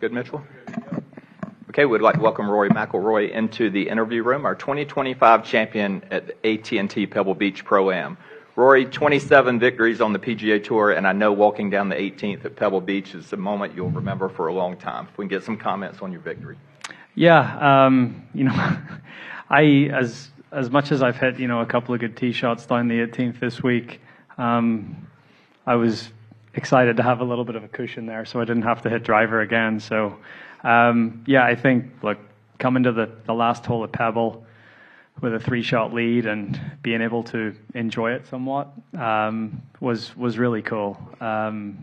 Good, Mitchell? Okay, we'd like to welcome Rory McIlroy into the interview room, our 2025 champion at AT&T Pebble Beach Pro-Am. Rory, 27 victories on the PGA Tour, and I know walking down the 18th at Pebble Beach is a moment you'll remember for a long time. If we can get some comments on your victory. Yeah, as much as I've hit, a couple of good tee shots down the 18th this week, I was excited to have a little bit of a cushion there, so I didn't have to hit driver again. So, I think, coming to the last hole at Pebble with a 3-shot lead and being able to enjoy it somewhat was really cool. It's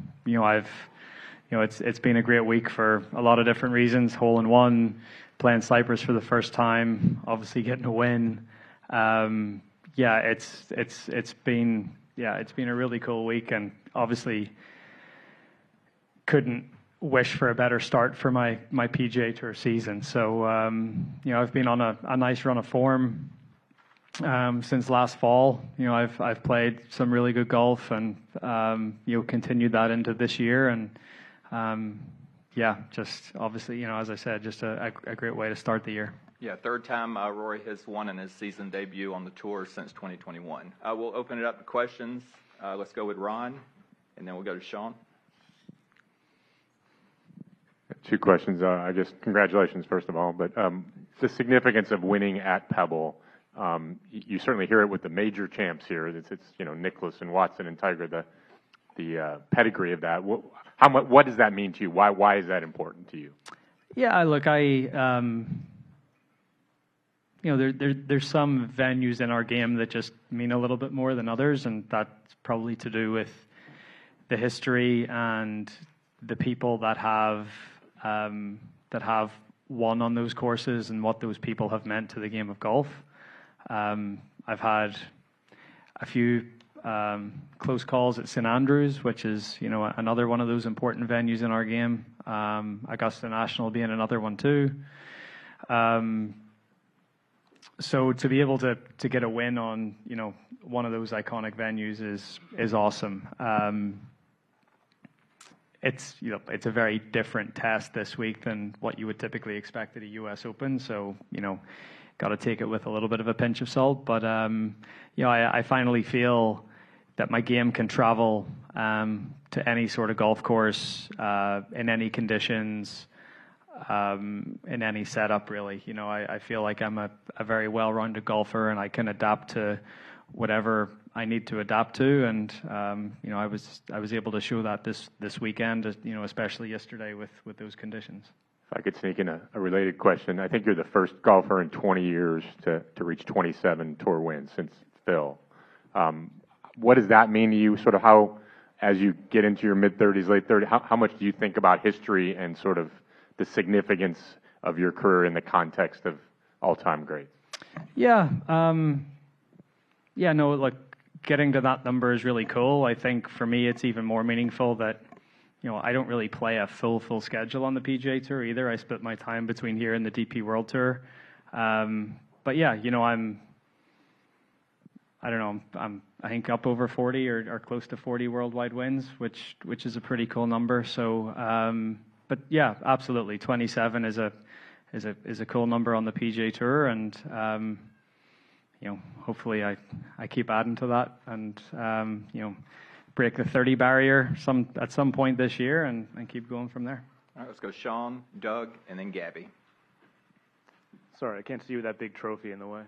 been a great week for a lot of different reasons. Hole in one, playing Cyprus for the first time, obviously getting a win. It's been a really cool week, and obviously couldn't wish for a better start for my PGA Tour season. So I've been on a nice run of form since last fall. I've played some really good golf, and continued that into this year, and just obviously, as I said, just a great way to start the year. Yeah, third time Rory has won in his season debut on the tour since 2021. We'll open it up to questions. Let's go with Ron, and then we'll go to Sean. 2 questions. I guess congratulations, first of all. But the significance of winning at Pebble, you certainly hear it with the major champs here. It's Nicklaus and Watson and Tiger, the pedigree of that. What does that mean to you? Why is that important to you? Yeah, look, there's some venues in our game that just mean a little bit more than others, and that's probably to do with the history and the people that have won on those courses and what those people have meant to the game of golf. I've had a few close calls at St Andrews, which is another one of those important venues in our game. Augusta National being another one too. So to be able to get a win on one of those iconic venues is awesome. It's a very different test this week than what you would typically expect at a U.S. Open. So got to take it with a little bit of a pinch of salt. But I finally feel that my game can travel to any sort of golf course, in any conditions, in any setup, really. I feel like I'm a very well-rounded golfer, and I can adapt to whatever I need to adapt to. And I was able to show that this weekend, especially yesterday with those conditions. If I could sneak in a related question, I think you're the first golfer in 20 years to reach 27 tour wins since Phil. What does that mean to you? Sort of how, as you get into your mid-30s, late 30s, how much do you think about history and sort of the significance of your career in the context of all-time greats? Getting to that number is really cool. I think for me, it's even more meaningful that, I don't really play a full schedule on the PGA Tour either. I split my time between here and the DP World Tour. I'm I think up over 40 or close to 40 worldwide wins, which is a pretty cool number. So, absolutely, 27 is a cool number on the PGA Tour, and hopefully I keep adding to that and break the 30 barrier at some point this year and keep going from there. All right, let's go Sean, Doug, and then Gabby. Sorry, I can't see you with that big trophy in the way.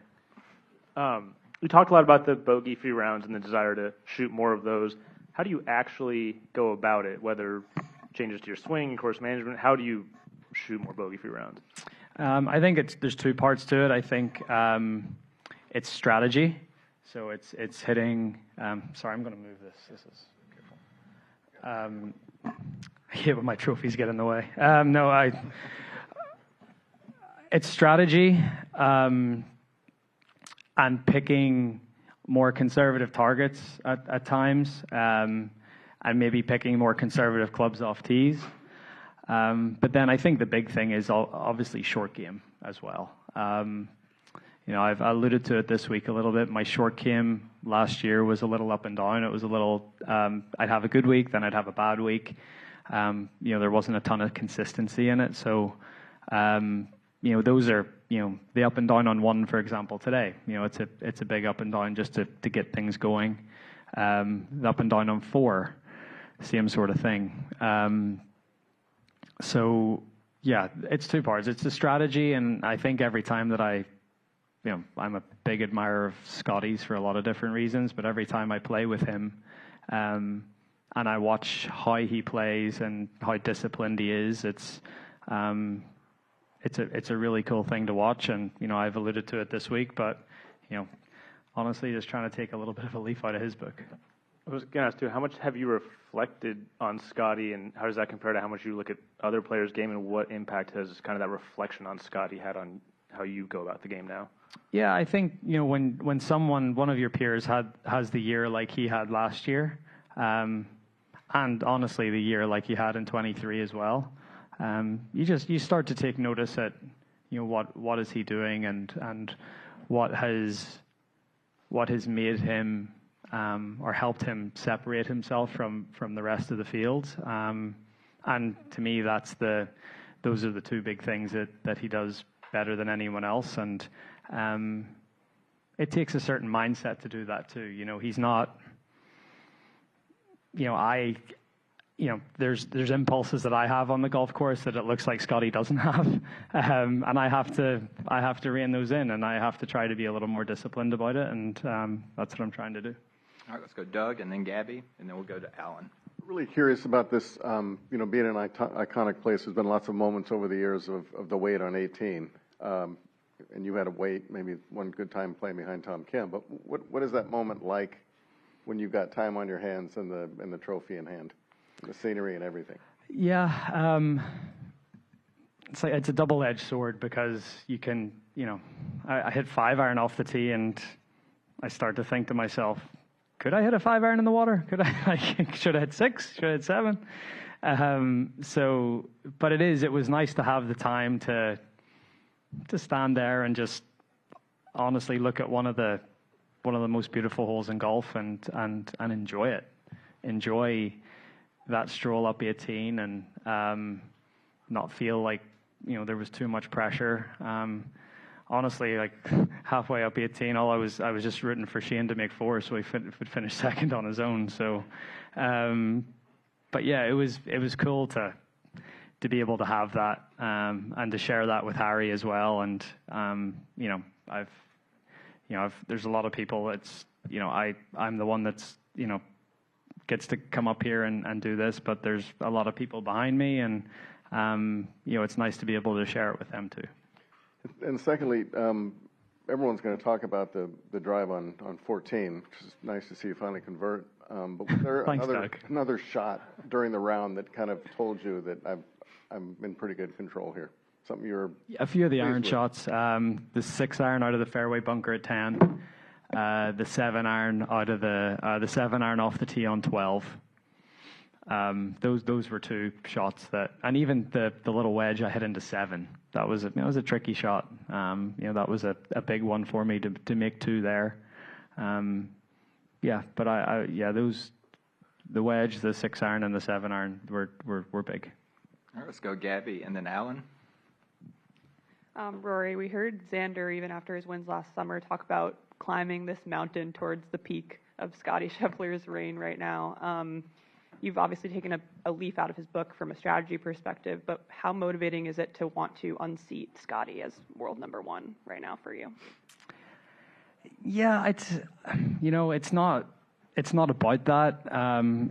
We talked a lot about the bogey-free rounds and the desire to shoot more of those. How do you actually go about it, whether changes to your swing, course management? How do you shoot more bogey-free rounds? I think there's 2 parts to it. I think it's strategy. So it's hitting. Sorry, I'm going to move this. This is careful. I hate when my trophies get in the way. It's strategy and picking more conservative targets at times, and maybe picking more conservative clubs off tees. But then I think the big thing is obviously short game as well. I've alluded to it this week a little bit. My short game last year was a little up and down. It was a little, I'd have a good week, then I'd have a bad week. there wasn't a ton of consistency in it. So, those are, the up and down on 1, for example, today. It's a big up and down just to get things going. The up and down on 4, same sort of thing. So, yeah, it's 2 parts. It's the strategy, and I think every time that I'm a big admirer of Scotty's for a lot of different reasons, but every time I play with him, and I watch how he plays and how disciplined he is, it's a really cool thing to watch. And I've alluded to it this week, but honestly, just trying to take a little bit of a leaf out of his book. I was going to ask too, how much have you reflected on Scotty, and how does that compare to how much you look at other players' game, and what impact has kind of that reflection on Scotty had on how you go about the game now? Yeah, I think when one of your peers has the year like he had last year, and honestly the year like he had in 23 as well, you start to take notice at what is he doing, and what has made him or helped him separate himself from the rest of the field. And to me, those are the 2 big things that he does better than anyone else. And it takes a certain mindset to do that too. He's not, there's impulses that I have on the golf course that it looks like Scotty doesn't have. And I have to rein those in, and I have to try to be a little more disciplined about it. And that's what I'm trying to do. All right, let's go Doug, and then Gabby, and then we'll go to Alan. Really curious about this, being an iconic place. There's been lots of moments over the years of the wait on 18. And you had to wait maybe one good time playing behind Tom Kim. But what is that moment like when you've got time on your hands and the trophy in hand, and the scenery and everything? Yeah, it's a double-edged sword, because you can, I hit 5-iron off the tee, and I start to think to myself, could I hit a 5-iron in the water? Could I? Should I hit 6? Should I hit 7? But it was nice to have the time to stand there and just honestly look at one of the most beautiful holes in golf and enjoy it. Enjoy that stroll up 18, and not feel like there was too much pressure. Honestly, like halfway up 18, I was just rooting for Shane to make 4, so he would finish second on his own. So, but yeah, it was cool to be able to have that, and to share that with Harry as well. And there's a lot of people that's I'm the one that's gets to come up here and do this, but there's a lot of people behind me, and it's nice to be able to share it with them too. And secondly, everyone's going to talk about the drive on 14, which is nice to see you finally convert. But was there Thanks, another shot during the round that kind of told you that I'm in pretty good control here? Something you're a few of the iron with? shots. The 6-iron out of the fairway bunker at 10. The 7-iron out of the 7-iron off the tee on 12. Those were 2 shots and even the little wedge I hit into 7. That was a tricky shot. That was a big one for me to make 2 there. But the wedge, the 6-iron, and the 7-iron were big. All right, let's go Gabby, and then Alan. Rory, we heard Xander, even after his wins last summer, talk about climbing this mountain towards the peak of Scotty Scheffler's reign right now. You've obviously taken a leaf out of his book from a strategy perspective, but how motivating is it to want to unseat Scotty as world number 1 right now for you? Yeah, it's not about that.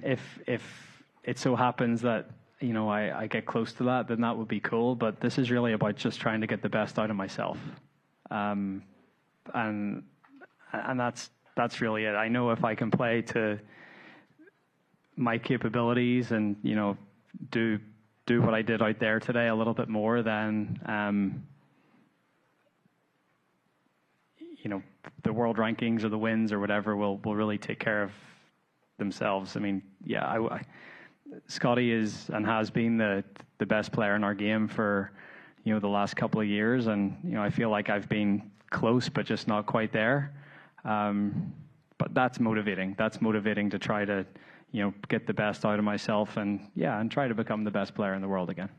If it so happens that I get close to that, then that would be cool. But this is really about just trying to get the best out of myself, and that's really it. I know if I can play to my capabilities and do what I did out there today a little bit more, then the world rankings or the wins or whatever will really take care of themselves. I mean, yeah, Scotty is and has been the best player in our game for the last couple of years, and I feel like I've been close but just not quite there. But that's motivating. That's motivating to try to get the best out of myself and try to become the best player in the world again.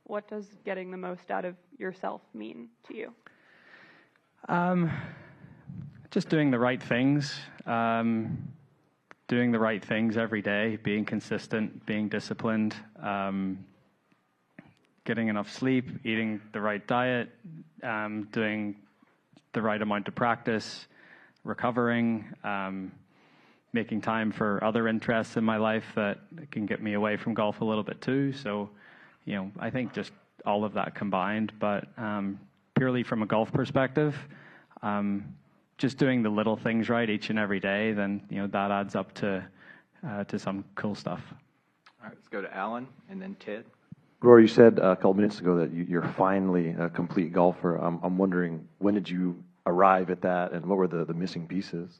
What does getting the most out of yourself mean to you? Just doing the right things, doing the right things every day, being consistent, being disciplined, getting enough sleep, eating the right diet, doing the right amount of practice, recovering, making time for other interests in my life that can get me away from golf a little bit too. So, I think just all of that combined, but purely from a golf perspective, just doing the little things right each and every day, then, that adds up to some cool stuff. All right, let's go to Alan and then Ted. Rory, you said a couple minutes ago that you're finally a complete golfer. I'm wondering, when did you arrive at that, and what were the missing pieces?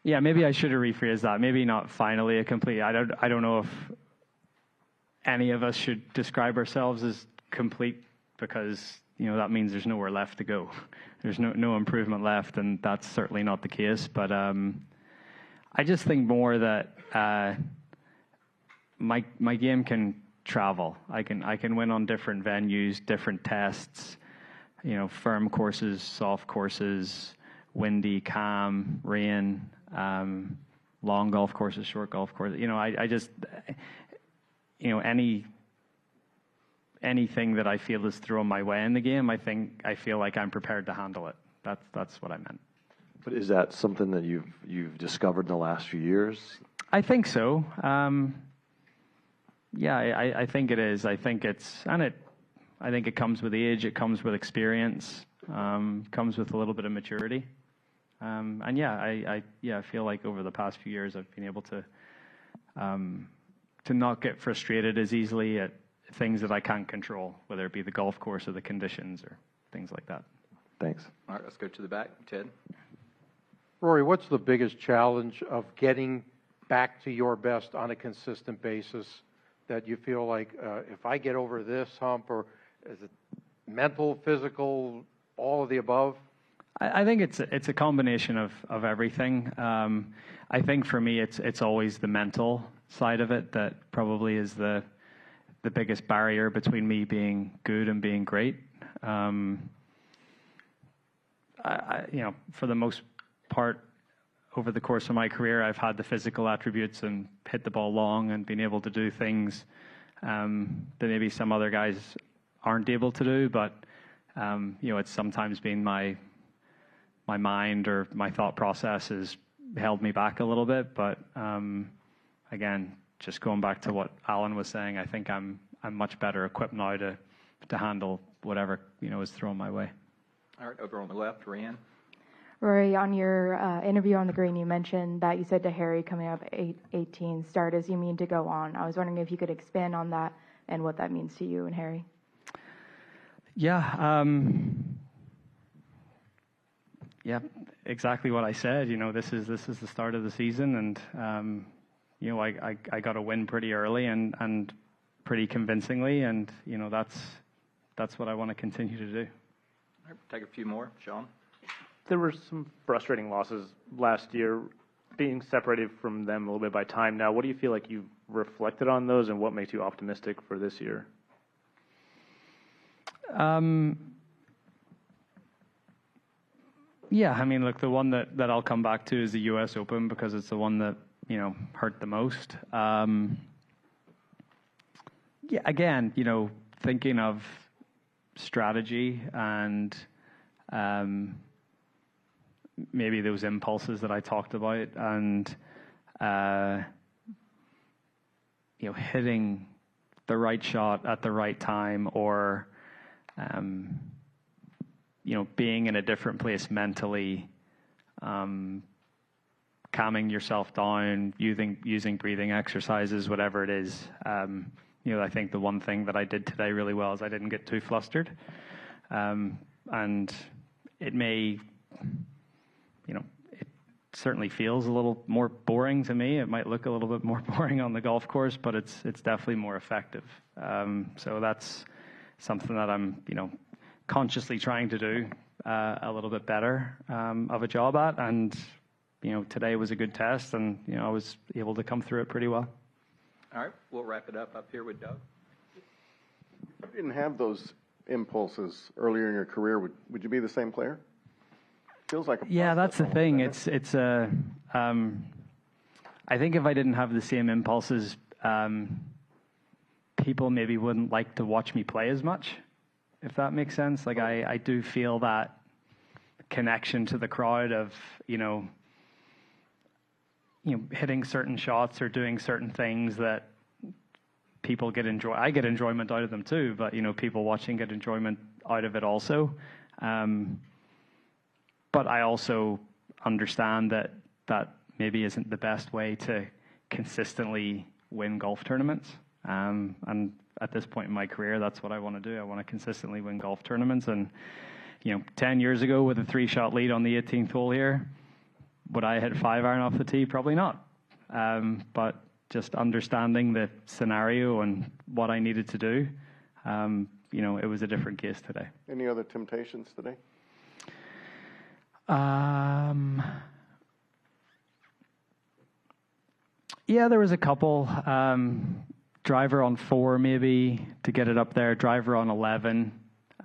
Maybe I should have rephrased that. Maybe not finally a complete. I don't know if any of us should describe ourselves as complete, because that means there's nowhere left to go. There's no improvement left, and that's certainly not the case. But I just think more that my game can travel. I can win on different venues, different tests. Firm courses, soft courses, windy, calm, rain, long golf courses, short golf courses. I just anything that I feel is thrown my way in the game, I feel like I'm prepared to handle it. That's what I meant. But is that something that you've discovered in the last few years? I think so. I think it is. I think it comes with age. It comes with experience. Comes with a little bit of maturity. I feel like over the past few years I've been able to not get frustrated as easily at things that I can't control, whether it be the golf course or the conditions or things like that. Thanks. All right, let's go to the back. Ted. Rory, what's the biggest challenge of getting back to your best on a consistent basis that you feel like, if I get over this hump, or is it mental, physical, all of the above? I think it's a combination of everything. I think for me, it's always the mental side of it that probably is the biggest barrier between me being good and being great. For the most part, over the course of my career, I've had the physical attributes and hit the ball long and been able to do things that maybe some other guys aren't able to do. But it's sometimes been my mind or my thought process has held me back a little bit. But again, just going back to what Alan was saying, I think I'm much better equipped now to handle whatever is thrown my way. All right, over on the left, Ryan. Rory, on your interview on the green, you mentioned that you said to Harry coming up 18, start as you mean to go on. I was wondering if you could expand on that and what that means to you and Harry. Yeah, exactly what I said. This is the start of the season, and I got a win pretty early and pretty convincingly, and that's what I want to continue to do. All right, take a few more, Sean. There were some frustrating losses last year. Being separated from them a little bit by time now, what do you feel like you've reflected on those, and what makes you optimistic for this year? Look, the one that I'll come back to is the U.S. Open, because it's the one that hurt the most. Again, thinking of strategy and maybe those impulses that I talked about, and hitting the right shot at the right time, or being in a different place mentally, calming yourself down, using breathing exercises, whatever it is. I think the one thing that I did today really well is I didn't get too flustered. And it may, it certainly feels a little more boring to me. It might look a little bit more boring on the golf course, but it's definitely more effective. So that's something that I'm, consciously trying to do a little bit better of a job at. And today was a good test, and I was able to come through it pretty well. All right, we'll wrap it up here with Doug. If you didn't have those impulses earlier in your career, would you be the same player? Feels like a Yeah, that's the process thing. almost, It's I think if I didn't have the same impulses, people maybe wouldn't like to watch me play as much, if that makes sense. Like I do feel that connection to the crowd of hitting certain shots or doing certain things that people get enjoy. I get enjoyment out of them too, but people watching get enjoyment out of it also. But I also understand that maybe isn't the best way to consistently win golf tournaments. And at this point in my career, that's what I want to do. I want to consistently win golf tournaments. And 10 years ago with a 3-shot lead on the 18th hole here, would I hit 5-iron off the tee? Probably not. But just understanding the scenario and what I needed to do, it was a different case today. Any other temptations today? Yeah, there was a couple. Driver on 4 maybe to get it up there. Driver on 11.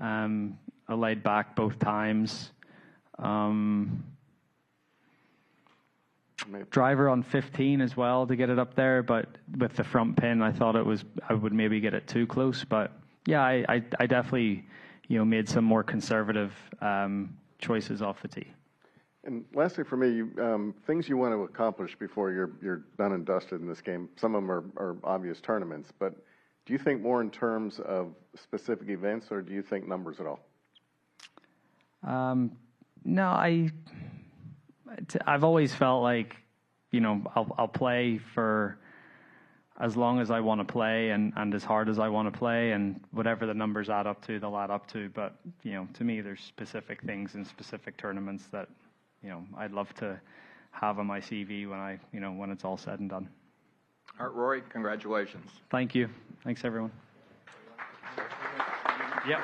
I laid back both times. Driver on 15 as well to get it up there, but with the front pin, I thought I would maybe get it too close. But yeah, I definitely made some more conservative choices off the tee. And lastly, for me, things you want to accomplish before you're done and dusted in this game. Some of them are obvious tournaments, but do you think more in terms of specific events, or do you think numbers at all? No, I've always felt like I'll play for as long as I want to play and as hard as I want to play, and whatever the numbers add up to, they'll add up to. But to me, there's specific things in specific tournaments that I'd love to have on my CV when it's all said and done. All right, Rory, congratulations. Thank you. Thanks, everyone. Yep.